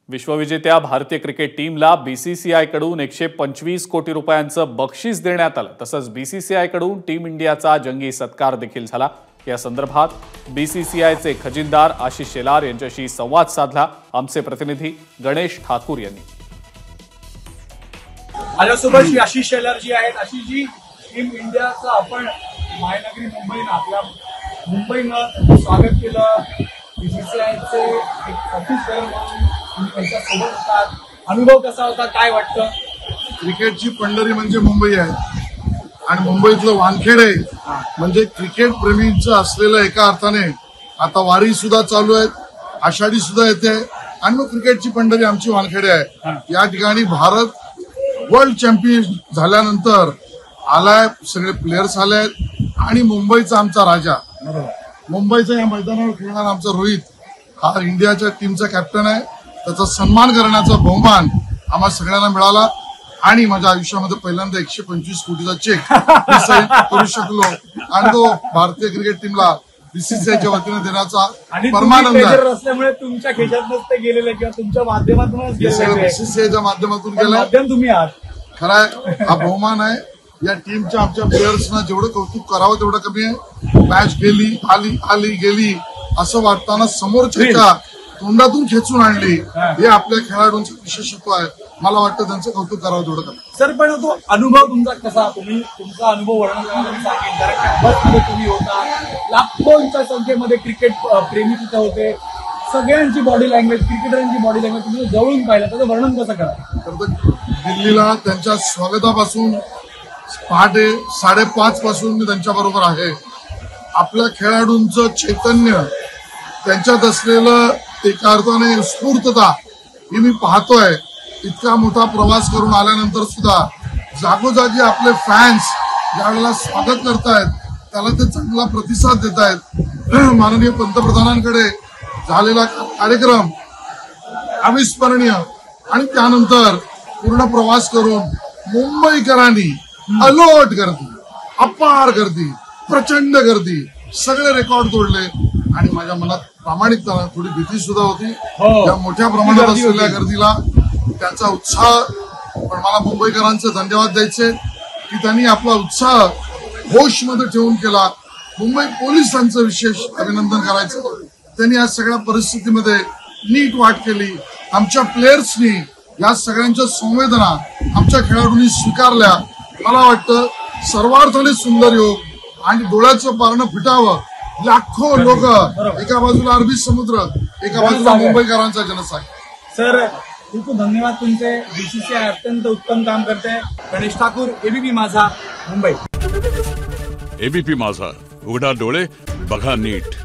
विश्वविजेत्या भारतीय क्रिकेट टीमला बीसीसीआय कडून 125 कोटी रुपयांचं बक्षीस देण्यात आलं। तसंच बीसीसीआय कडून टीम इंडियाचा जंगी सत्कार देखील झाला। या संदर्भात बीसीसीआयचे खजिनदार आशिष शेलार यांच्याशी संवाद साधला आमचे प्रतिनिधी गणेश ठाकूर यांनी। माझ्यासोबत आशिष शेलार जी आहेत। आशिष जी, टीम इंडियाचा आपण मायनगरी मुंबईनं आपल्या मुंबईनं स्वागत केलं। बीसीसीआयचे एक ऑफिसर म्हणून त्यांच्या सोबत होतात, अनुभव कसा होता, काय वाटतं? क्रिकेटची पंढरी म्हणजे मुंबई आहे आणि मुंबईतलं वानखेडे म्हणजे क्रिकेट प्रेमींचं असलेलं एका अर्थाने आता वारी सुद्धा चालू आहे, आषाढी सुद्धा येते आणि मग क्रिकेटची पंढरी आमची वानखेडे आहे। या ठिकाणी भारत वर्ल्ड चॅम्पियन झाल्यानंतर आलाय, सगळे प्लेयर्स आले आणि मुंबईचा आमचा राजा, मुंबईचा या मैदानावर खेळणारा आमचा रोहित हा इंडियाच्या टीमचा कॅप्टन आहे। त्याचा सन्मान करण्याचा बहुमान आम्हा सगळ्यांना मिळाला आणि माझ्या आयुष्यामध्ये पहिल्यांदा 125 कोटीचा चेक करू शकलो आणि तो भारतीय क्रिकेट टीमला बीसीसीआयच्या वतीने देण्याचा परमानंद आहे। असल्यामुळे तुमच्या खिशातूनच ते गेलेले किंवा तुमच्या माध्यमातूनच बीसीसीआयच्या माध्यमातून गेला तुम्ही आहात। खरा हा बहुमान आहे। या टीमच्या आमच्या प्लेयर्सना जेवढं कौतुक करावं तेवढं कमी आहे। मॅच गेली आली आली गेली असं वाटताना समोरच्या तोंडातून खेचून आणली, हे आपल्या खेळाडूंचं विशेषत्व आहे। मला वाटतं त्यांचं कौतुक करावं तेवढं कमी। सर, पण तो अनुभव तुमचा कसा, तुम्ही तुमचा अनुभव वर्णन करायला सांगेल, कारण बसमध्ये तुम्ही होता, लाखोंच्या संख्येमध्ये क्रिकेट प्रेमी तिथे होते, सगळ्यांची बॉडी लँग्वेज, क्रिकेटरांची बॉडी लँग्वेज तुम्ही जवळून पाहिलं, त्याचं वर्णन कसं करा? तर दिल्लीला त्यांच्या स्वागतापासून पहाटे 5:30 पासून मी त्यांच्या बरोबर आहे। आपल्या खेळाडूंचं चैतन्य, त्यांच्यात असलेलं एका अर्थाने स्फूर्तता ही मी पाहतोय। इतका मोठा प्रवास करून आल्यानंतर सुद्धा जागोजागी आपले फॅन्स ज्यावेळेला स्वागत करतायत त्याला ते चांगला प्रतिसाद देत आहेत। माननीय पंतप्रधानांकडे झालेला कार्यक्रम अविस्मरणीय आणि त्यानंतर पूर्ण प्रवास करून मुंबईकरांनी अलोट गर्दी, अपार गर्दी, प्रचंड गर्दी, सगळे रेकॉर्ड तोडले आणि माझ्या मनात प्रामाणिकपणा, थोडी भीती सुद्धा होती त्या मोठ्या प्रमाणात असलेल्या गर्दीला, त्याचा उत्साह। पण मला मुंबईकरांचे धन्यवाद द्यायचे की त्यांनी आपला उत्साह होशमध्ये ठेवून केला। मुंबई पोलिसांचं विशेष अभिनंदन करायचं, त्यांनी या सगळ्या परिस्थितीमध्ये नीट वाट केली। आमच्या प्लेयर्सनी या सगळ्यांच्या संवेदना आमच्या खेळाडूंनी स्वीकारल्या। मला वाटतं सर्वार्थाने सुंदर योग आणि डोळ्याचं पारणं फिटावं। लाखो लोक, एका बाजूला अरबी समुद्र, एका बाजूला मुंबईकरांचा जनसागर। सर, खूप खूप धन्यवाद तुमचे। बीसीसीआय अत्यंत उत्तम काम करते। गणेश ठाकूर, एबीपी माझा, मुंबई। एबीपी माझा, उघडा डोळे बघा नीट।